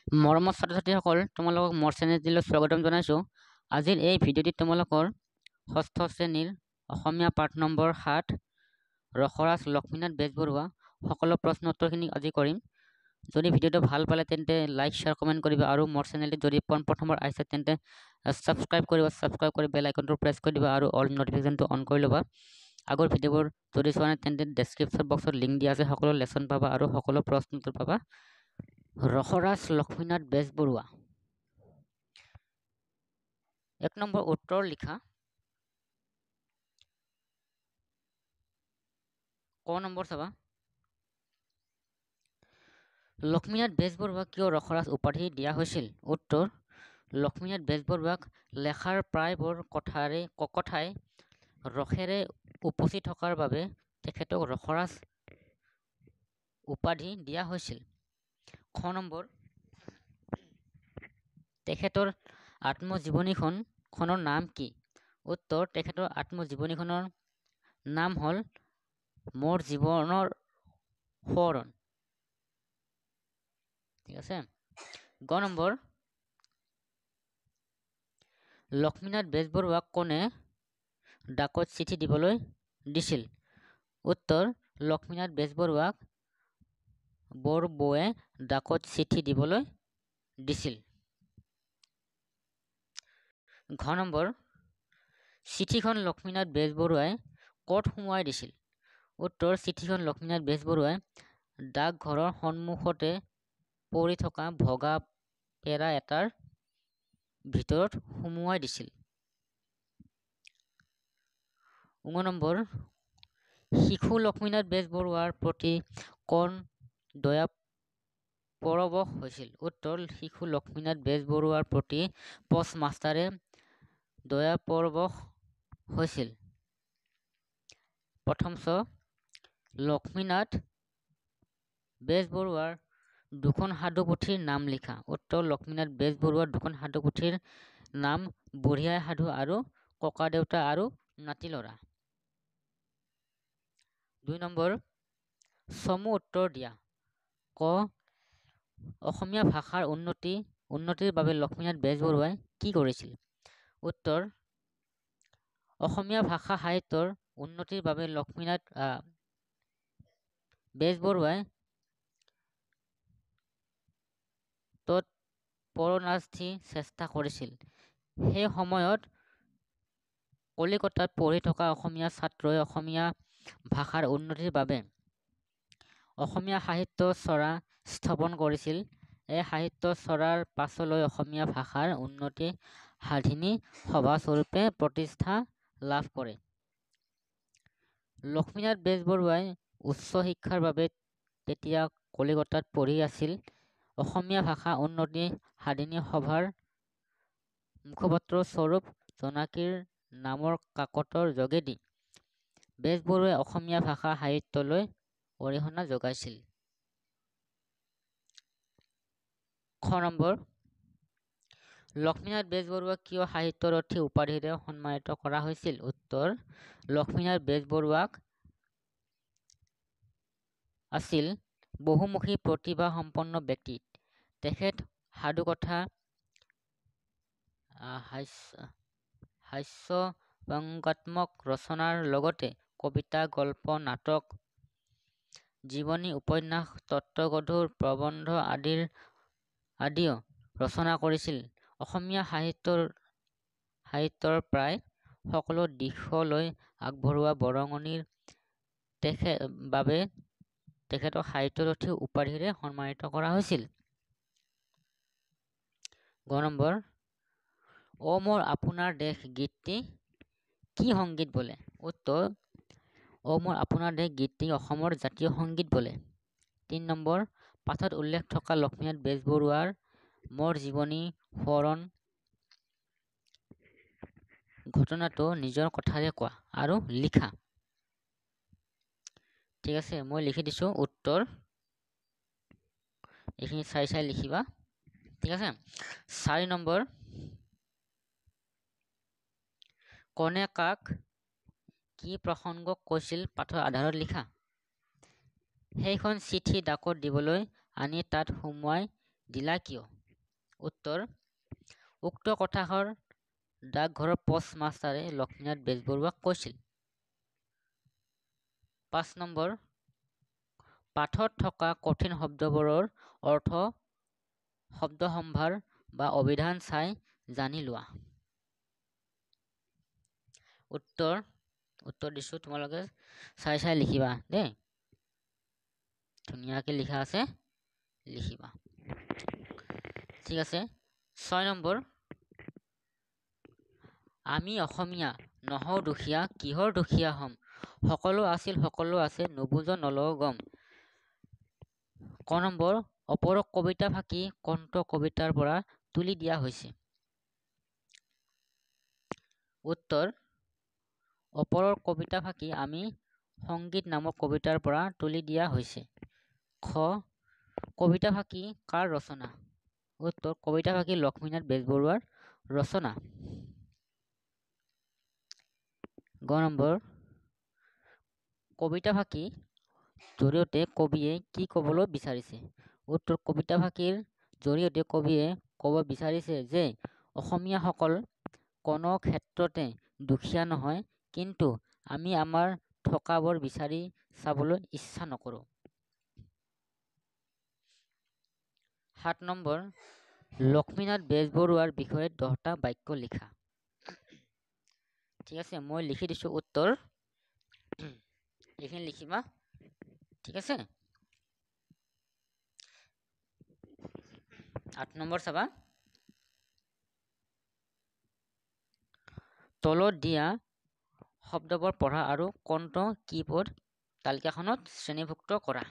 মৰমৰ ছাত্ৰ-ছাত্ৰীসকল, তোমালোকক মোৰ চেনেলটিলৈ স্বাগতম জনাইছোঁ। আজিৰ এই ভিডিঅ'টিত তোমালোকৰ ষষ্ঠ শ্ৰেণীৰ অসমীয়া পাঠ নম্বৰ ৭ ৰসৰাজ লক্ষ্মীনাথ বেজবৰুৱা সকলো প্ৰশ্ন উত্তৰখিনি আজি কৰিম। যদি ভিডিঅ'টো ভাল পালে তেন্তে লাইক, শ্বেয়াৰ, কমেণ্ট কৰিবা আৰু মোৰ চেনেলটি যদি প্ৰথমবাৰ আহিছে তেন্তে ছাবস্ক্ৰাইব কৰি বেল আইকনটো প্ৰেছ কৰি দিবা আৰু অল নটিফিকেশ্যনটো অন কৰি ল'বা। আগৰ ভিডিঅ'বোৰ যদি চোৱা নাই তেন্তে ডেছক্ৰিপশ্যন বক্সত লিংক দিয়া আছে, সকলো লেচন পাবা আৰু সকলো প্ৰশ্ন উত্তৰ পাবা। ৰসৰাজ লক্ষ্মীনাথ বেজবৰুৱা। ১ নম্বৰ উত্তৰ লিখা। ক নম্বৰ চাবা। লক্ষ্মীনাথ বেজবৰুৱাক কিয় ৰসৰাজ উপাধি দিয়া হৈছিল? উত্তৰ: লক্ষ্মীনাথ বেজবৰুৱাক লেখাৰ প্ৰায়বোৰ কথাই ৰসেৰে উপচি থকাৰ বাবে তেখেতক ৰসৰাজ উপাধি দিয়া হৈছিল। খ নম্বৰ: তেখেতৰ আত্মজীৱনীখনৰ নাম কি? উত্তৰ: তেখেতৰ আত্মজীৱনীখনৰ নাম হ'ল মোৰ জীৱনৰ সোঁৱৰণ। ঠিক আছে। গ নম্বৰ: লক্ষ্মীনাথ বেজবৰুৱাক কোনে ডাকত চিঠি দিবলৈ দিছিল? উত্তৰ: লক্ষ্মীনাথ বেজবৰুৱাক বৰবৌৱে ডাকত চিঠি দিবলৈ দিছিল। ঘ নম্বৰ: চিঠিখন লক্ষ্মীনাথ বেজবৰুৱাই ক'ত সুমুৱাই দিছিল? উত্তৰ: চিঠিখন লক্ষ্মীনাথ বেজবৰুৱাই ডাকঘৰৰ সন্মুখতে পৰি থকা ভগা পেৰা এটাৰ ভিতৰত সুমুৱাই দিছিল। ঙ নম্বৰ: শিশু লক্ষ্মীনাথ বেজবৰুৱাৰ প্ৰতি কোন দয়াপৰৱশ হৈছিল? উত্তৰ: শিশু লক্ষ্মীনাথ বেজবৰুৱাৰ প্ৰতি পোষ্টমাষ্টাৰে দয়াপৰৱশ হৈছিল। প্ৰথম চ: লক্ষ্মীনাথ বেজবৰুৱাৰ দুখন সাধুপুথিৰ নাম লিখা। উত্তৰ: লক্ষ্মীনাথ বেজবৰুৱাৰ দুখন সাধুপুথিৰ নাম বুঢ়ী আই সাধু আৰু ককা-দেউতা আৰু নাতি ল'ৰা। ২ নম্বৰ: চমু উত্তৰ দিয়া। ক: অসমীয়া ভাষাৰ উন্নতিৰ বাবে লক্ষ্মীনাথ বেজবৰুৱাই কি কৰিছিল? উত্তৰ: অসমীয়া ভাষা সাহিত্যৰ উন্নতিৰ বাবে লক্ষ্মীনাথ বেজবৰুৱাই তৎপৰনাস্তি চেষ্টা কৰিছিল। সেই সময়ত কলিকতাত পঢ়ি থকা অসমীয়া ছাত্ৰই অসমীয়া ভাষাৰ উন্নতিৰ বাবে অসমীয়া সাহিত্য চৰ্চা স্থাপন কৰিছিল। এই সাহিত্য চৰ্চাৰ পাছলৈ অসমীয়া ভাষাৰ উন্নতি সাধিনী সভা স্বৰূপে প্ৰতিষ্ঠা লাভ কৰে। লক্ষ্মীনাথ বেজবৰুৱাই উচ্চ শিক্ষাৰ বাবে তেতিয়া কলিকতাত পঢ়ি আছিল। অসমীয়া ভাষা উন্নতি সাধিনী সভাৰ মুখপাত্ৰ স্বৰূপ জোনাকীৰ নামৰ কাকতৰ যোগেদি বেজবৰুৱাই অসমীয়া ভাষা সাহিত্যলৈ অৰিহণা যোগাইছিল। খ নম্বৰ: লক্ষ্মীনাথ বেজবৰুৱাক কিয় সাহিত্যৰথী উপাধিৰে সন্মানিত কৰা হৈছিল? উত্তৰ: লক্ষ্মীনাথ বেজবৰুৱাক আছিল বহুমুখী প্ৰতিভা সম্পন্ন ব্যক্তি। তেখেত সাধুকথা, হাস্যব্যংগাত্মক ৰচনাৰ লগতে কবিতা, গল্প, নাটক, জীৱনী, উপন্যাস, তত্ত্বগধুৰ প্ৰবন্ধ আদিও ৰচনা কৰিছিল। অসমীয়া সাহিত্যৰ প্ৰায় সকলো দিশলৈ আগবঢ়োৱা বৰঙণিৰ বাবে তেখেতক সাহিত্যৰথী উপাধিৰে সন্মানিত কৰা হৈছিল। গ নম্বৰ: অ মোৰ আপোনাৰ দেশ গীতটি কি সংগীত বোলে? উত্তৰ: অ মোৰ আপোনাৰ দেশ গীতটি অসমৰ জাতীয় সংগীত বোলে। ৩ নম্বৰ: পাঠত উল্লেখ থকা লক্ষ্মীনাথ বেজবৰুৱাৰ মোৰ জীৱনী সোঁৱৰণ ঘটনাটো নিজৰ কথাৰে কোৱা আৰু লিখা। ঠিক আছে, মই লিখি দিছোঁ উত্তৰ। এইখিনি চাই লিখিবা। ঠিক আছে। ৪ নম্বৰ: কোনে কাক কি প্ৰসংগ কৈছিল পাঠৰ আধাৰত লিখা। সেইখন চিঠি ডাকত দিবলৈ আনি তাত সুমুৱাই দিলা কিয়? উত্তৰ উক্ত কথাষাৰ ডাকঘৰৰ পোষ্ট মাষ্টাৰে লক্ষ্মীনাথ বেজবৰুৱাক কৈছিল। 5 নম্বৰ, পাঠত থকা কঠিন শব্দবোৰৰ অৰ্থ শব্দ সম্ভাৰ বা অভিধান চাই জানি লোৱা। উত্তৰ দিছো, তোমালোকে চাই লিখিবা দেই। ধুনীয়াকে লিখা আছে, লিখিবা। ঠিক আছে। 6 নম্বৰ, আমি অসমীয়া নহওঁ দুখীয়া, কিহৰ দুখীয়া হ'ম, সকলো আছিল সকলো আছে, নুবুজ নলওঁ গম। ক নম্বৰ, অপৰক কবিতা ফাঁকি কণ্ঠ কবিতাৰ পৰা তুলি দিয়া হৈছে। উত্তৰ, অপৰৰ কবিতা ফাঁকি আমি সংগীত নামৰ কবিতাৰ পৰা তুলি দিয়া হৈছে। খ, কবিতা ফাঁকি কাৰ ৰচনা? উত্তৰ, কবিতা ফাঁকি লক্ষ্মীনাথ বেজবৰুৱাৰ ৰচনা। গ নম্বৰ, কবিতা ফাঁকি জৰিয়তে কবিয়ে কি ক'বলৈ বিচাৰিছে? উত্তৰ, কবিতা ফাঁকিৰ জৰিয়তে কবিয়ে ক'ব বিচাৰিছে যে অসমীয়াসকল কোনো ক্ষেত্ৰতে দুখীয়া নহয়, কিন্তু আমি আমাৰ থকাবোৰ বিচাৰি চাবলৈ ইচ্ছা নকৰোঁ। 7 নম্বৰ, লক্ষ্মীনাথ বেজবৰুৱাৰ বিষয়ে 10টা বাক্য লিখা। ঠিক আছে, মই লিখি দিছো উত্তৰ, এইখিনি লিখিবা। ঠিক আছে। 8 নম্বৰ চাবা, তলত দিয়া শব্দবোৰ পঢ়া আৰু কোনটো কীবোৰ্ড তালিকাখনত শ্ৰেণীভুক্ত কৰা।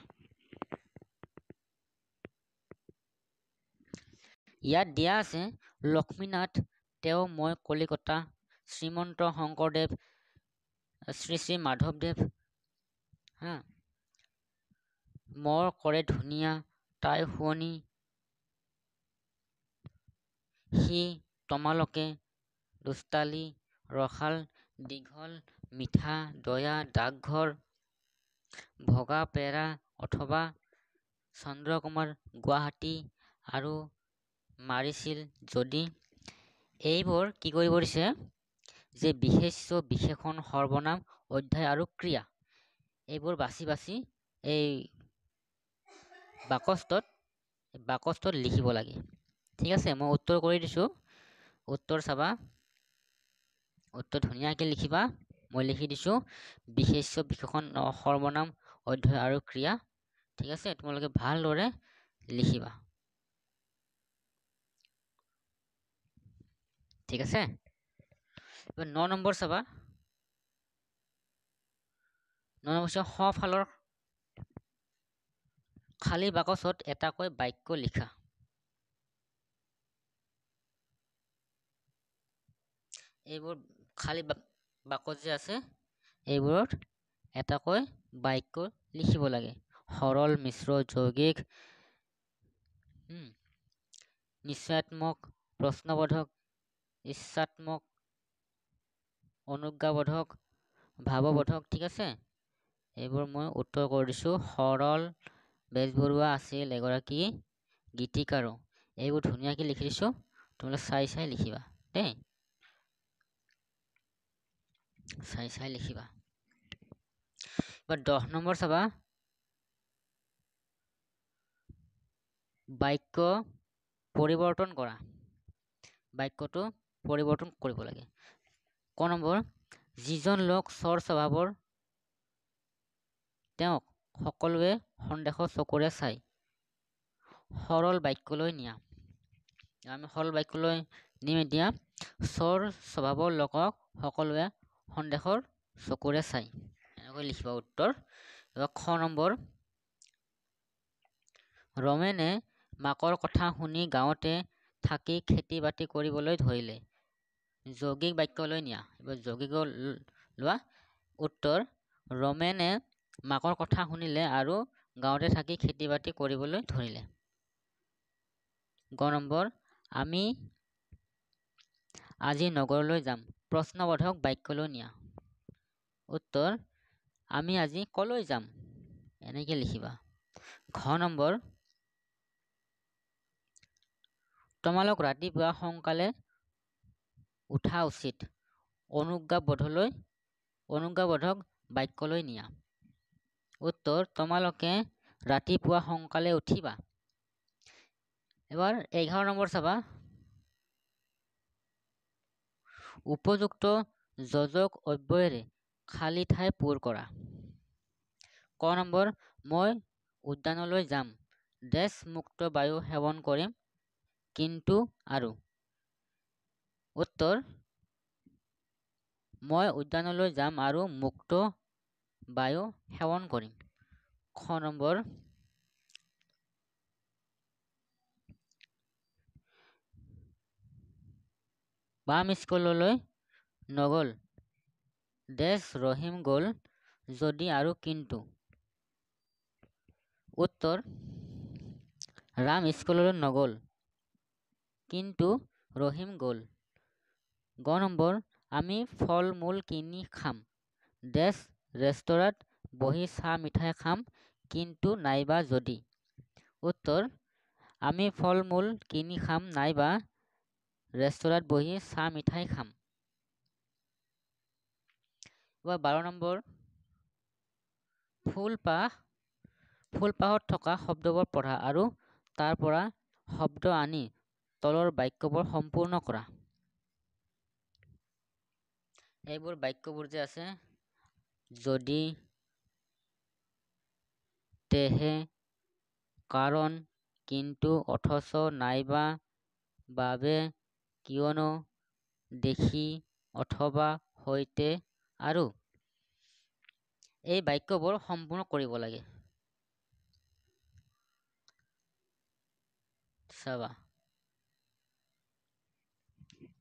ইয়াত দিয়া আছে লক্ষ্মীনাথ, তেওঁ, মই, কলিকতা, শ্ৰীমন্ত শংকৰদেৱ, শ্ৰী শ্ৰী মাধৱদেৱ, মোৰ কৰে ধুনীয়া, তাই শুৱনি, সি, তোমালোকে, দুষ্টালি, ৰসাল, দীঘল, মিঠা, দয়া, ডাকঘৰ, ভগা পেৰা অথবা চন্দ্ৰকুমাৰ, গুৱাহাটী আৰু মাৰিছিল যদি। এইবোৰ কি কৰিব দিছে যে বিশেষ্য, বিশেষণ, সৰ্বনাম, অধ্যায় আৰু ক্ৰিয়া, এইবোৰ বাছি বাছি এই বাকচটোত লিখিব লাগে। ঠিক আছে, মই উত্তৰ কৰি দিছো। উত্তৰ চাবা, উত্তৰ ধুনীয়াকে লিখিবা। মই লিখি দিছো বিশেষ্য, বিশেষণ, সৰ্বনাম, অধ্যায় আৰু ক্ৰিয়া। ঠিক আছে, তোমালোকে ভালদৰে লিখিবা। ঠিক আছে। 9 নম্বৰ চাবা, 9 নম্বৰ সোঁফালৰ খালী বাকচত এটাকৈ বাক্য লিখা। এইবোৰ খালী বাকচ যে আছে, এইবোৰত এটাকৈ বাক্য লিখিব লাগে। সৰল, মিশ্ৰ, যৌগিক, নিশ্চয়াত্মক, প্ৰশ্নবোধক, ইচ্ছাত্মক, অনুজ্ঞাবোধক, ভাৱবোধক। ঠিক আছে, এইবোৰ মই উত্তৰ কৰি দিছো। সৰল বেজবৰুৱা আছিল এগৰাকী গীতিকাৰো। এইবোৰ ধুনীয়াকে লিখি দিছো, তোমালোকে চাই লিখিবা দেই, চাই লিখিবা। এবাৰ 10 নম্বৰ চাবা, বাক্য পৰিৱৰ্তন কৰা। বাক্যটো পৰিৱৰ্তন কৰিব লাগে। ক নম্বৰ, যিজন লোক চৰ স্বভাৱৰ তেওঁক সকলোৱে সন্দেহৰ চকুৰে চাই। সৰল বাক্যলৈ নিয়া। আমি সৰল বাক্যলৈ নিম এতিয়া। চৰ স্বভাৱৰ লোকক সকলোৱে সন্দেহৰ চকুৰে চাই, এনেকৈ লিখিবা উত্তৰ। খ নম্বৰ, ৰমেনে মাকৰ কথা শুনি গাঁৱতে থাকি খেতি বাতি কৰিবলৈ ধৰিলে। যৌগিক বাক্যলৈ নিয়া। এবাৰ যৌগিক লোৱা। উত্তৰ, ৰমেনে মাকৰ কথা শুনিলে আৰু গাঁৱতে থাকি খেতি বাতি কৰিবলৈ ধৰিলে। গ নম্বৰ, আমি আজি নগৰলৈ যাম। প্ৰশ্নবোধক বাক্যলৈ নিয়া। উত্তৰ, আমি আজি কলৈ যাম, এনেকে লিখিবা। ঘ নম্বৰ, তোমালোক ৰাতিপুৱা সোনকালে উঠা উচিত। অনুজ্ঞাবোধক বাক্যলৈ নিয়া। উত্তৰ, তোমালোকে ৰাতিপুৱা সোনকালে উঠিবা। এবাৰ 11 নম্বৰ চাবা। উপযুক্ত যোজক অব্যয়েৰে খালী ঠাই পূৰ কৰা। ক নম্বৰ, মই উদ্যানলৈ যাম, মুক্ত বায়ু সেৱন কৰিম, কিন্তু আৰু। উত্তৰ, মই উদ্যানলৈ যাম আৰু মুক্ত বায়ু সেৱন কৰিম। খ নম্বৰ, বাম স্কুললৈ নগ'ল, ৰহিম গ'ল যদি আৰু কিন্তু। উত্তৰ, ৰাম স্কুললৈ নগ'ল, কিন্তু ৰহিম গ'ল। গ নম্বৰ, আমি ফল মূল কিনি খাম, ৰেস্তোৰাঁত বহি চাহ মিঠাই খাম, কিন্তু নাইবা যদি। উত্তৰ, আমি ফল মূল কিনি খাম নাইবা ৰেস্তোৰাঁত বহি চাহ মিঠাই খাম। 12 নম্বৰ, ফুলপাহত থকা শব্দবোৰ পঢ়া আৰু তাৰ পৰা শব্দ আনি তলৰ বাক্যবোৰ সম্পূৰ্ণ কৰা। এইবোৰ বাক্যবোৰ যে আছে, যদি, তেহে, কাৰণ, কিন্তু, অথচ, নাইবা, বাবে, কিয়নো, দেখি, অথবা, সৈতে আৰু। এই বাক্যবোৰ সম্পূৰ্ণ কৰিব লাগে। চাবা।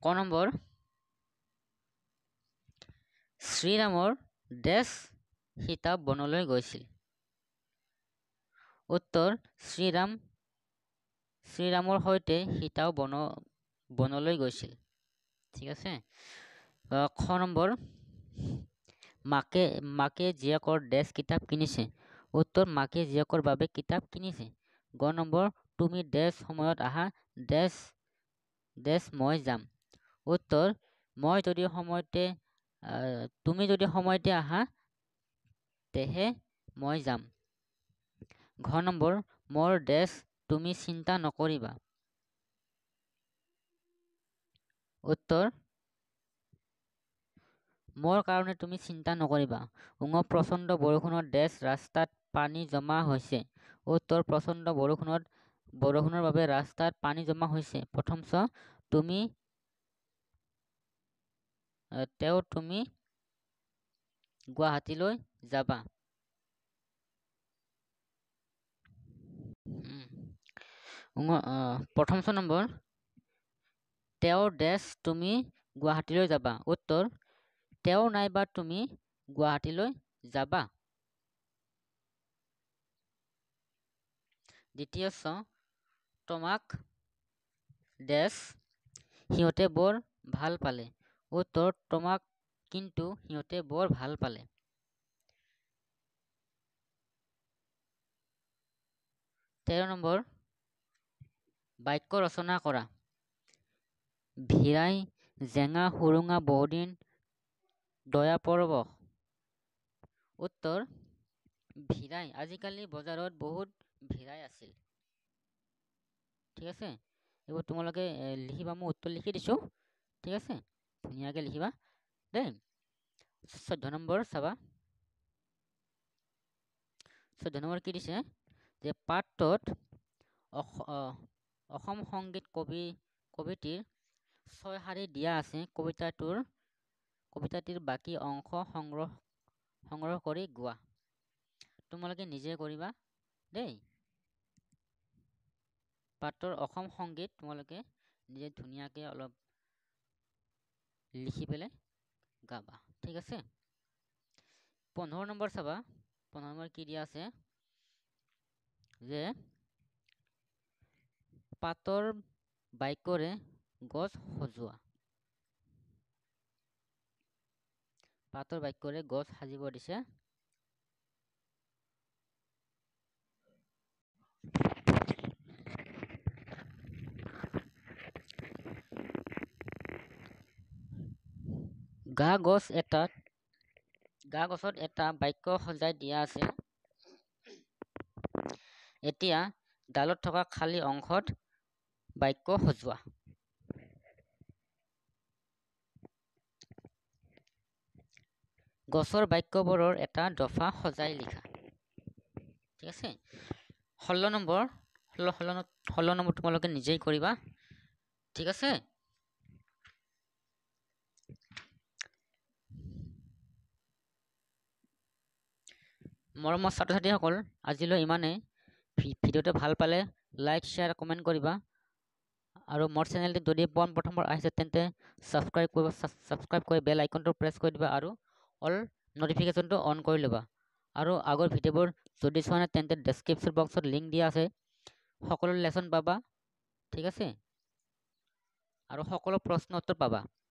ক নম্বৰ, শ্ৰীৰামৰ সীতা বনলৈ গৈছিল। উত্তৰ, শ্ৰীৰামৰ সৈতে সীতাও বনলৈ গৈছিল। ঠিক আছে। খ নম্বৰ, মাকে জীয়েকৰ কিতাপ কিনিছে। উত্তৰ, মাকে জীয়েকৰ বাবে কিতাপ কিনিছে। গ নম্বৰ, তুমি সময়ত আহা, মই যাম। উত্তৰ, তুমি যদি সময়তে আহা তেহে মই যাম। ঘ নম্বৰ, মোৰ তুমি চিন্তা নকৰিবা। উত্তৰ, মোৰ কাৰণে তুমি চিন্তা নকৰিবা। প্ৰচণ্ড বৰষুণত ৰাস্তাত পানী জমা হৈছে। উত্তৰ, প্ৰচণ্ড বৰষুণৰ বাবে ৰাস্তাত পানী জমা হৈছে। প্ৰথম তুমি গুৱাহাটীলৈ যাবা। প্ৰথম নম্বৰ, তুমি গুৱাহাটীলৈ যাবা। উত্তৰ, নাইবা তুমি গুৱাহাটীলৈ যাবা। দ্বিতীয় তোমাক সিহঁতে বৰ ভাল পালে। উত্তৰ, তোমাক কিন্তু সিহঁতে বৰ ভাল পালে। 13 নম্বৰ, বাক্য ৰচনা কৰা। ভিৰাই জেঙা সুৰুঙা বহুদিন দয়া পৰবশ। উত্তৰ, ভিৰাই আজিকালি বজাৰত বহুত ভিৰাই আছিল। ঠিক আছে। এইবোৰ তোমালোকে লিখিবা, মই উত্তৰ লিখি দিছো। ঠিক আছে, ধুনীয়াকে লিখিবা দেই। 14 নম্বৰ চাবা। 14 নম্বৰ কি দিছে, যে পাঠটোত অসম সংগীত কবিটিৰ 6 শাৰী দিয়া আছে। কবিতাটিৰ বাকী অংশ সংগ্ৰহ কৰি গোৱা। তোমালোকে নিজে কৰিবা দেই। পাঠটোৰ অসম সংগীত তোমালোকে নিজে ধুনীয়াকে অলপ লিখি পেলাই গাবা। ঠিক আছে। 15 নম্বৰ চাবা। 15 নম্বৰ কি দিয়া আছে, যে পাতৰ বাক্যৰে গছ সজোৱা। পাতৰ বাক্যৰে গছ সাজিব দিছে। গা গছত এটা বাক্য সজাই দিয়া আছে। এতিয়া ডালত থকা খালী অংশত বাক্য সজোৱা। গছৰ বাক্যবোৰৰ এটা দফা সজাই লিখা। ঠিক আছে, 16 নম্বৰ তোমালোকে নিজেই কৰিবা। ঠিক আছে, মৰমৰ ছাত্ৰ ছাত্ৰীসকল, আজিলৈ ইমানেই। ভিডিঅ'টো ভাল পালে লাইক শ্বেয়াৰ কমেণ্ট কৰিবা আৰু মোৰ চেনেলটো যদি প্ৰথমবাৰ আহিছে তেন্তে ছাবস্ক্ৰাইব কৰি বেল আইকনটো প্ৰেছ কৰি দিবা আৰু অল নটিফিকেশ্যনটো অন কৰি ল'বা। আৰু আগৰ ভিডিঅ'বোৰ যদি চোৱা নাই তেন্তে ডেছক্ৰিপশ্যন বক্সত লিংক দিয়া আছে, সকলো লেচন পাবা। ঠিক আছে, আৰু সকলো প্ৰশ্ন উত্তৰ পাবা।